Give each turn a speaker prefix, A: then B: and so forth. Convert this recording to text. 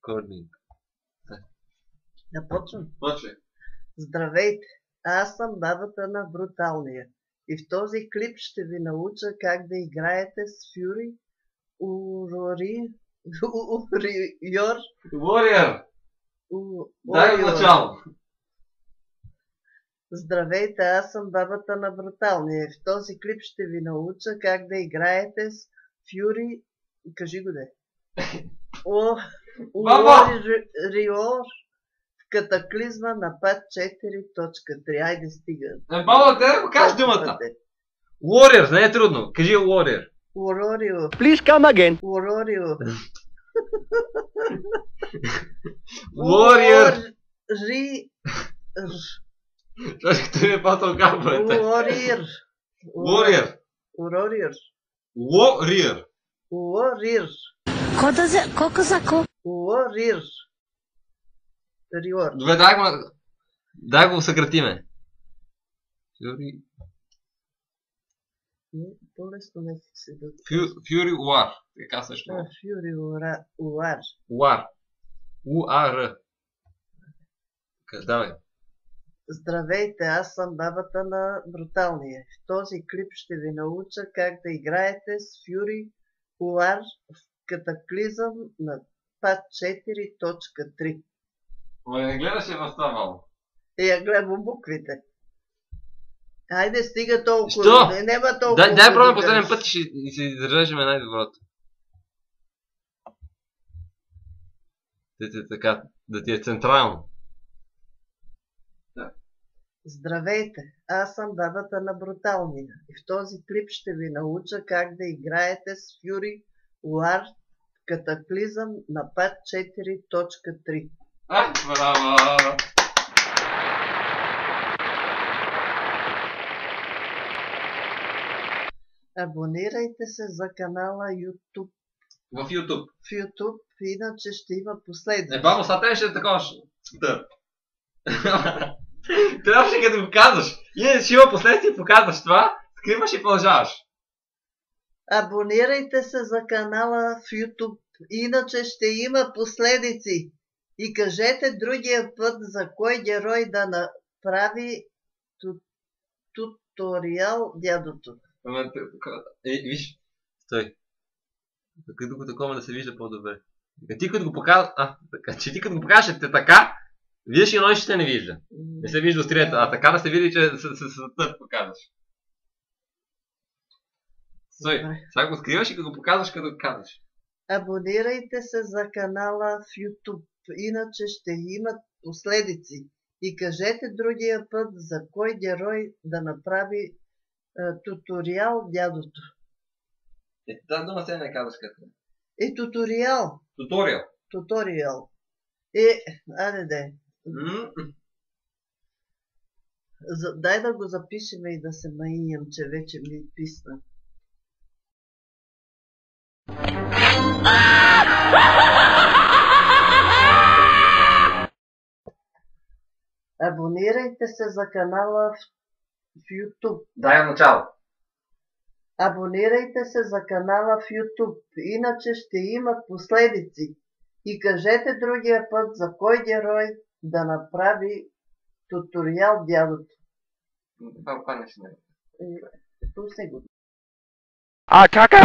A: Рекординг.
B: Да почвам.
A: Почвай.
B: Здравейте, аз съм бабата на Бруталния и в този клип ще ви науча как да играете с Fury
A: Warrior! Дай го начало.
B: Здравейте, аз съм бабата на Бруталния и в този клип ще ви науча как да играете с Fury... Кажи го де. Warrior в катаклизма на пад 4.3. Айде стига.
A: Баба, да го кажеш думата. Warrior, не е трудно. Кажи Warrior.
B: Warrior.
C: Please come again.
B: Warrior.
A: Warrior.
B: Warrior.
A: Това е по-тълка, бъдете.
B: Warrior.
A: Warrior.
B: Warrior.
A: Warrior.
B: Warrior.
D: Колко за ко?
B: Warrior. Warrior.
A: Добре, дай го съкратиме. Fury.
B: По-лесно не се да...
A: Fury War. Така също.
B: Fury War.
A: War. U-A-R. Давай.
B: Здравейте, аз съм бабата на Бруталния. В този клип ще ви науча как да играете с Fury War в катаклизъм на пад 4.3.
A: Ма не гледаше в това малко.
B: Я гледам буквите. Айде стига толкова.
A: Що?
B: Нема толкова.
A: Дай пробвам последен път и си издържаме най-доброто. Така, да ти е централно.
B: Здравейте, аз съм бабата на Бруталния и в този клип ще ви науча как да играете с Fury War в катаклизъм на пад 4.3.
A: Браво!
B: Абонирайте се за канала YouTube.
A: В YouTube.
B: В YouTube, иначе ще има последици.
A: Баба, сега трябваше да такова. Трябваше като го казваш. Иначе ще има последствия и показваш това, скриваш и продължаваш.
B: Абонирайте се за канала в YouTube, иначе ще има последици. И кажете другия път за кой герой да направи туториал дядото.
A: Виж, стой. Като такова да се вижда по-добре. Ти като го покажеш, ти като го покажеш така, виждаш и едно ще се не вижда. Не се вижда острията, а така да се види, че се тъп показваш. Стой, сега го скриваш и като го показваш, като го казваш.
B: Абонирайте се за канала в YouTube, иначе ще имат последици. И кажете другия път за кой герой да направи туториал дядото.
A: Тази дума се не казваш като.
B: Туториал.
A: Туториал.
B: Туториал. Айде. Дай да го запишем и да се маиям, че вече ми писна. Абонирайте се за канала в YouTube.
A: Дай начало.
B: Абонирайте се за канала в YouTube, иначе ще имат последици. И кажете другия път за кой герой да направи туториал дядото.
A: Това панеш не.
B: Пусни го.
C: А кака е?